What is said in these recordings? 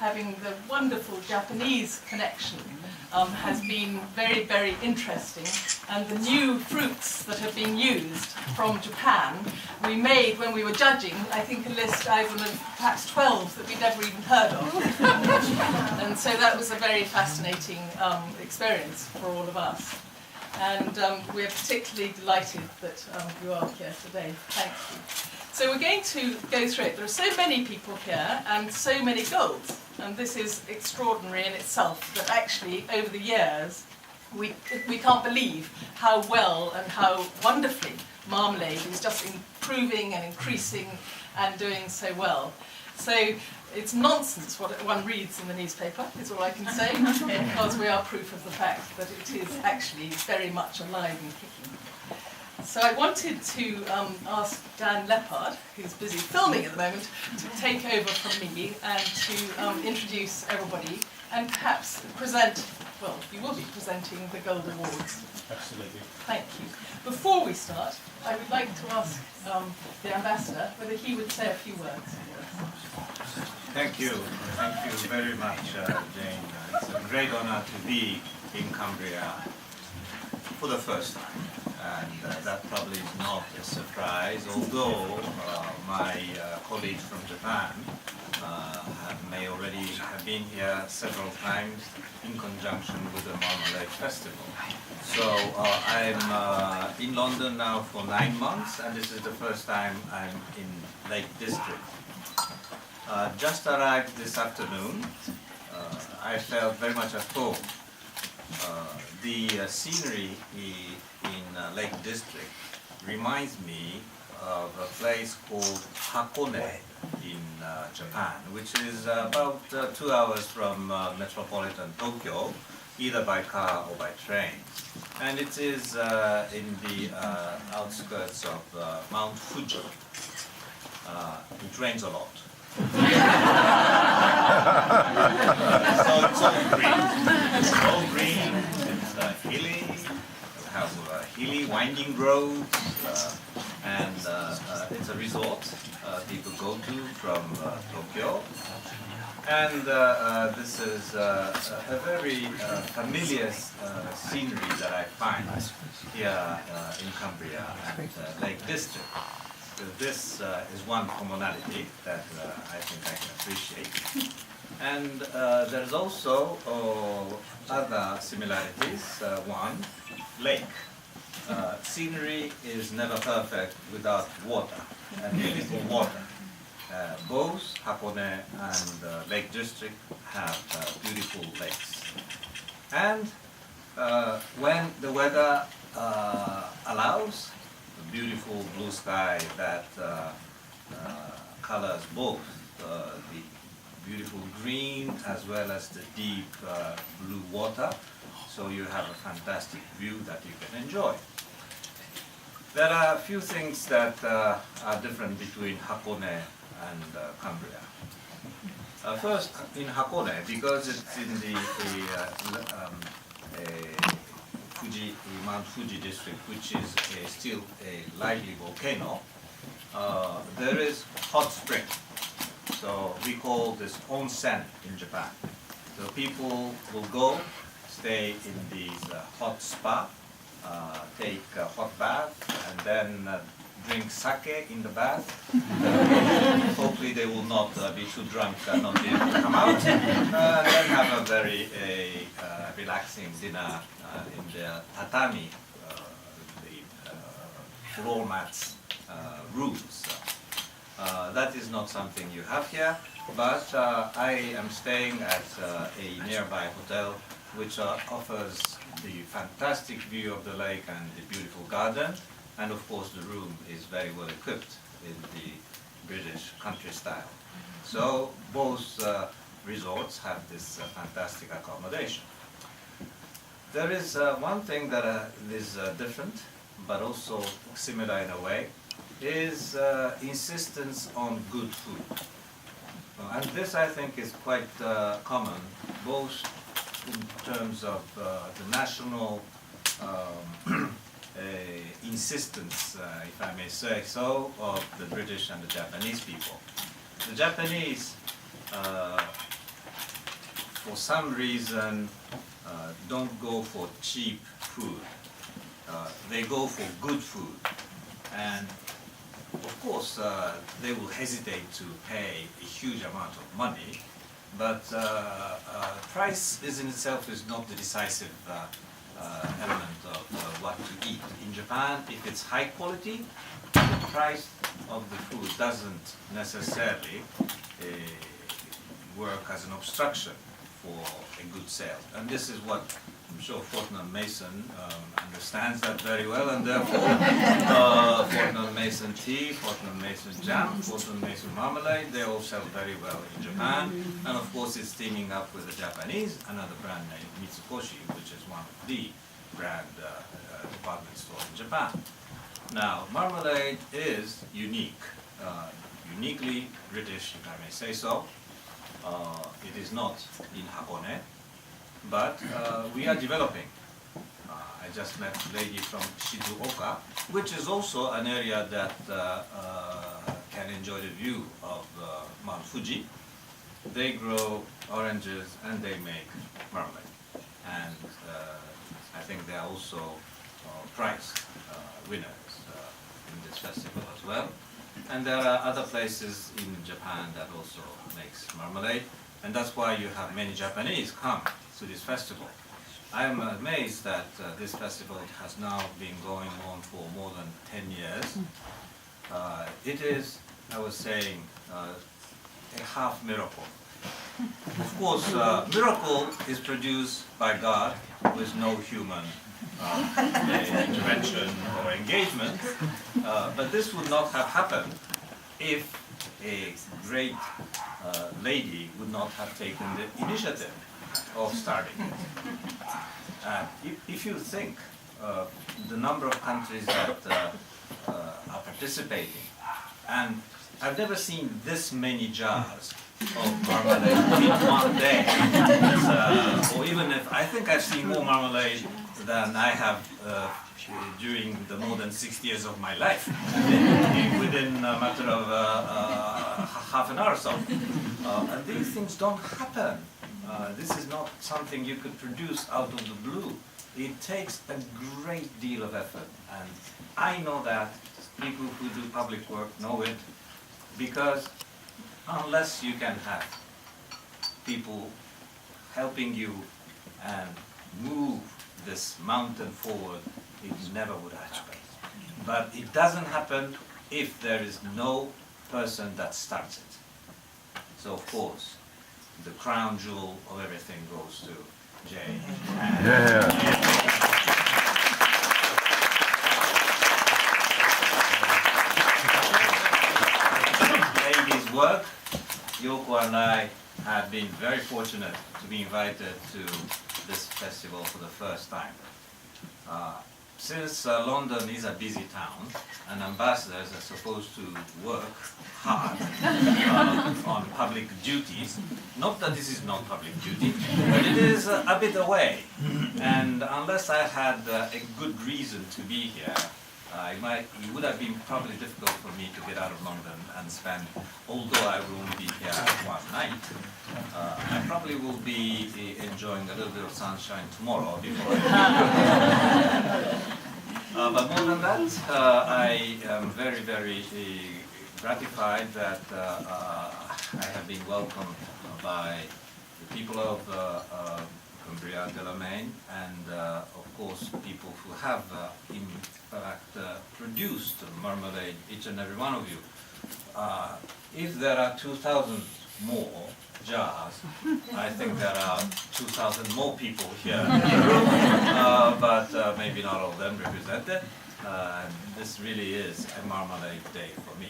having the wonderful Japanese connection has been very, very interesting. And the new fruits that have been used from Japan, we made when we were judging, I think, a list out of perhaps 12 that we'd never even heard of. And so that was a very fascinating experience for all of us. And we're particularly delighted that you are here today. Thank you. So we're going to go through it. There are so many people here and so many goals. And this is extraordinary in itself, that actually over the years we can't believe how well and how wonderfully marmalade is just improving and increasing and doing so well. So it's nonsense what one reads in the newspaper, is all I can say, because we are proof of the fact that it is actually very much alive and kicking. So I wanted to ask Dan Leppard, who's busy filming at the moment, to take over from me and to introduce everybody and perhaps present, well, you will be presenting the Gold Awards. Absolutely. Thank you. Before we start, I would like to ask the Ambassador whether he would say a few words. Thank you. Thank you very much, Jane. It's a great honor to be in Cumbria for the first time. And that probably is not a surprise, although my colleagues from Japan may already have been here several times in conjunction with the Marmalade Festival. So I'm in London now for 9 months, and this is the first time I'm in Lake District. Just arrived this afternoon. I felt very much at home. The scenery in Lake District reminds me of a place called Hakone in Japan, which is about 2 hours from metropolitan Tokyo, either by car or by train. And it is in the outskirts of Mount Fuji. It rains a lot. So it's all green. It's all green. It's hilly. We have hilly, winding roads, and it's a resort people go to from Tokyo. And this is a very familiar scenery that I find here in Cumbria and Lake District. So this is one commonality that I think I can appreciate. And there's also other similarities. One, lake. Scenery is never perfect without water, and beautiful water. Both Hakone and Lake District have beautiful lakes. And when the weather allows, the beautiful blue sky that colors both the beautiful green as well as the deep blue water, so you have a fantastic view that you can enjoy. There are a few things that are different between Hakone and Cumbria. First, in Hakone, because it's in the Mount Fuji district, which is still a lively volcano, there is hot spring. So we call this onsen in Japan. So people will go, stay in these hot spa, take a hot bath, and then drink sake in the bath. Hopefully they will not be too drunk and not be able to come out. And then have a very relaxing dinner in the tatami, the floor mats rooms. That is not something you have here, but I am staying at a nearby hotel which offers the fantastic view of the lake and the beautiful garden, and of course the room is very well equipped in the British country style. So both resorts have this fantastic accommodation. There is one thing that is different, but also similar in a way, is insistence on good food. And this, I think, is quite common, both in terms of the national insistence, if I may say so, of the British and the Japanese people. The Japanese for some reason, don't go for cheap food. They go for good food. And of course, they will hesitate to pay a huge amount of money, but price in itself is not the decisive element of what to eat. In Japan, if it's high quality, the price of the food doesn't necessarily work as an obstruction for a good sale. And this is what I'm sure Fortnum Mason understands that very well, and therefore Fortnum Mason tea, Fortnum Mason jam, Fortnum Mason marmalade, they all sell very well in Japan. And of course it's teaming up with the Japanese, another brand named Mitsukoshi, which is one of the brand department stores in Japan. Now, marmalade is unique, uniquely British, if I may say so. It is not in Hakone, but we are developing. I just met a lady from Shizuoka, which is also an area that can enjoy the view of Mount Fuji. They grow oranges and they make marmalade. And I think they are also prize winners in this festival as well. And there are other places in Japan that also makes marmalade, and that's why you have many Japanese come to this festival. I am amazed that this festival has now been going on for more than 10 years. It is, I was saying, a half miracle. Of course, miracle is produced by God with no human intervention or engagement, but this would not have happened if a great lady would not have taken the initiative of starting it. If you think the number of countries that are participating, and I've never seen this many jars of marmalade in one day. Or even if, I think I've seen more marmalade than I have during the more than 60 years of my life, within a matter of half an hour or so. And these things don't happen. This is not something you could produce out of the blue. It takes a great deal of effort. And I know that people who do public work know it, because unless you can have people helping you and move this mountain forward, it never would have happened. But it doesn't happen if there is no person that starts it. So of course, the crown jewel of everything goes to Jay. Ladies' work. Yoko and I have been very fortunate to be invited to this festival for the first time. Since London is a busy town, and ambassadors are supposed to work hard on public duties, not that this is not public duty, but it is a bit away. And unless I had a good reason to be here, it would have been probably difficult for me to get out of London and spend, although I will be here one night, I probably will be enjoying a little bit of sunshine tomorrow before I but more than that, I am very, very gratified that I have been welcomed by the people of Cumbria de la Main, and of course people who have in fact produced marmalade, each and every one of you. If there are 2,000 more jars, I think there are 2,000 more people here in the room, but maybe not all of them represented. This really is a marmalade day for me.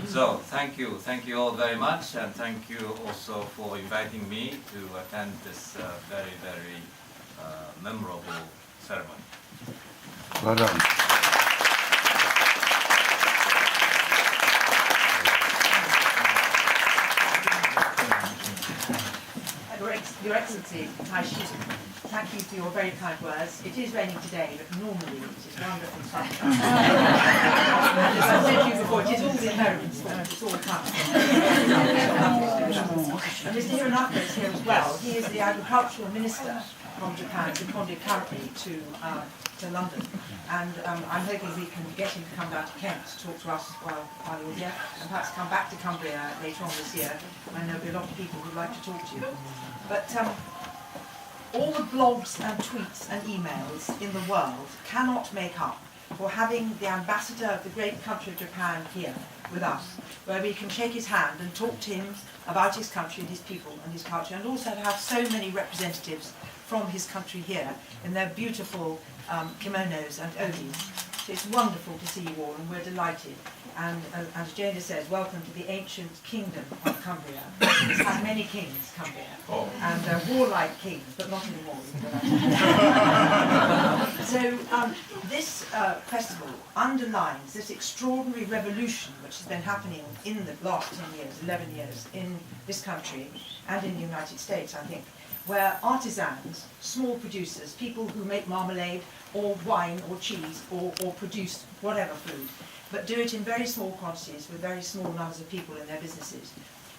So thank you all very much, and thank you also for inviting me to attend this very, very memorable ceremony. Well done. A great Your Excellency, thank you for your very kind words. It is raining today, but normally it is wonderful sunshine. And as I said to you before, it is all the Americans' fault, it's all time. And Mr. Hironaka is here as well. He is the Agricultural Minister from Japan, seconded currently to London. And I'm hoping we can get him to come down to Kent to talk to us while you're here, and perhaps come back to Cumbria later on this year. I know there'll be a lot of people who'd like to talk to you. But all the blogs and tweets and emails in the world cannot make up for having the ambassador of the great country of Japan here with us, where we can shake his hand and talk to him about his country and his people and his culture, and also to have so many representatives from his country here in their beautiful kimonos and odis. So it's wonderful to see you all, and we're delighted. And as Jana says, welcome to the ancient kingdom of Cumbria. It's had many kings, Cumbria, and warlike kings, but not anymore. So this festival underlines this extraordinary revolution which has been happening in the last 10 years, 11 years, in this country and in the United States, I think, where artisans, small producers, people who make marmalade or wine or cheese or produce whatever food, but do it in very small quantities with very small numbers of people in their businesses.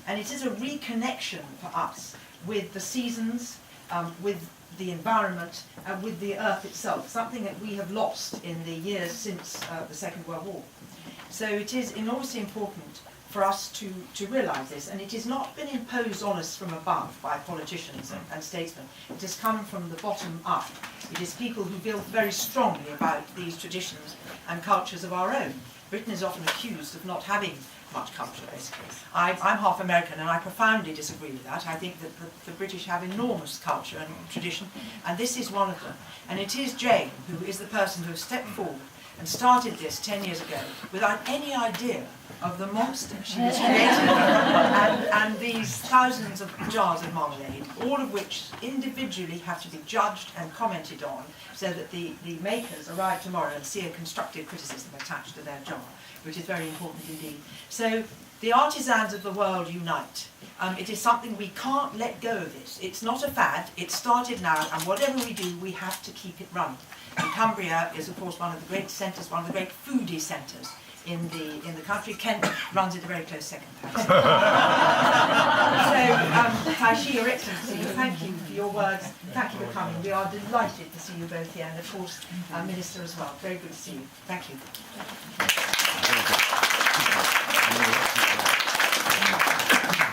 And it is a reconnection for us with the seasons, with the environment, and with the earth itself, something that we have lost in the years since the Second World War. So it is enormously important for us to realise this, and it has not been imposed on us from above by politicians and statesmen. It has come from the bottom up. It is people who feel very strongly about these traditions and cultures of our own. Britain is often accused of not having much culture, basically. I'm half American, and I profoundly disagree with that. I think that the British have enormous culture and tradition, and this is one of them. And it is Jane who is the person who has stepped forward and started this 10 years ago without any idea of the monster she was creating and these thousands of jars of marmalade, all of which individually have to be judged and commented on so that the makers arrive tomorrow and see a constructive criticism attached to their jar, which is very important indeed. So the artisans of the world unite. It is something we can't let go of this. It's not a fad, it's started now, and whatever we do, we have to keep it running. And Cumbria is, of course, one of the great centres, one of the great foodie centres in the country. Kent runs it a very close second. So, Taishi, Your Excellency, thank you for your words. Thank you for coming. We are delighted to see you both here, and of course, our Minister as well. Very good to see you. Thank you.